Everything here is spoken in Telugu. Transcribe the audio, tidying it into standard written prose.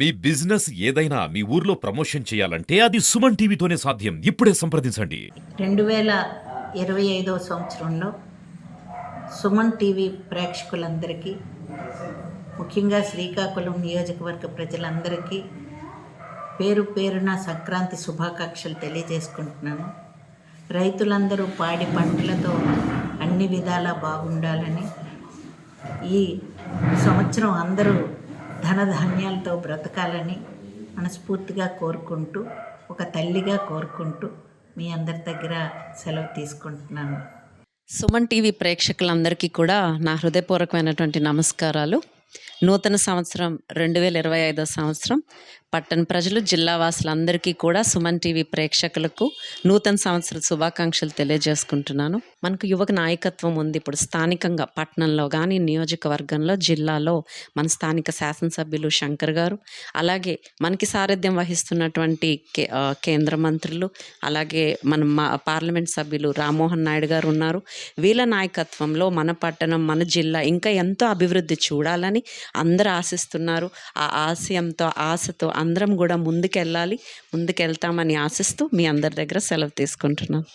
మీ బిజినెస్ ఏదైనా మీ ఊర్లో ప్రమోషన్ చేయాలంటే అది సుమన్ టీవీతోనే సాధ్యం. ఇప్పుడే సంప్రదించండి. 2025 సంవత్సరంలో సుమన్ టీవీ ప్రేక్షకులందరికీ, ముఖ్యంగా శ్రీకాకుళం నియోజకవర్గ ప్రజలందరికీ పేరు పేరున సంక్రాంతి శుభాకాంక్షలు తెలియజేసుకుంటున్నాను. రైతులందరూ పాడి పంటలతో అన్ని విధాలా బాగుండాలని, ఈ సంవత్సరం అందరూ ధనధాన్యాలతో బ్రతకాలని మనస్ఫూర్తిగా కోరుకుంటూ, ఒక తల్లిగా కోరుకుంటూ మీ అందరి దగ్గర సెలవు తీసుకుంటున్నాను. సుమన్ టీవీ ప్రేక్షకులందరికీ కూడా నా హృదయపూర్వకమైనటువంటి నమస్కారాలు. నూతన సంవత్సరం 2025 సంవత్సరం పట్టణ ప్రజలు, జిల్లా వాసులందరికీ కూడా సుమన్ టీవీ ప్రేక్షకులకు నూతన సంవత్సర శుభాకాంక్షలు తెలియజేసుకుంటున్నాను. మనకు యువక నాయకత్వం ఉంది. ఇప్పుడు స్థానికంగా పట్టణంలో కానీ, నియోజకవర్గంలో, జిల్లాలో మన స్థానిక శాసనసభ్యులు శంకర్ గారు, అలాగే మనకి సారథ్యం వహిస్తున్నటువంటి కేంద్ర మంత్రులు, అలాగే మన పార్లమెంట్ సభ్యులు రామ్మోహన్ నాయుడు గారు ఉన్నారు. వీళ్ళ నాయకత్వంలో మన పట్టణం, మన జిల్లా ఇంకా ఎంతో అభివృద్ధి చూడాలని అందరూ ఆశిస్తున్నారు. ఆ ఆశయంతో, ఆశతో అందరం కూడా ముందుకెళ్తామని ఆశిస్తూ మీ అందరి దగ్గర సెలవు తీసుకుంటున్నాను.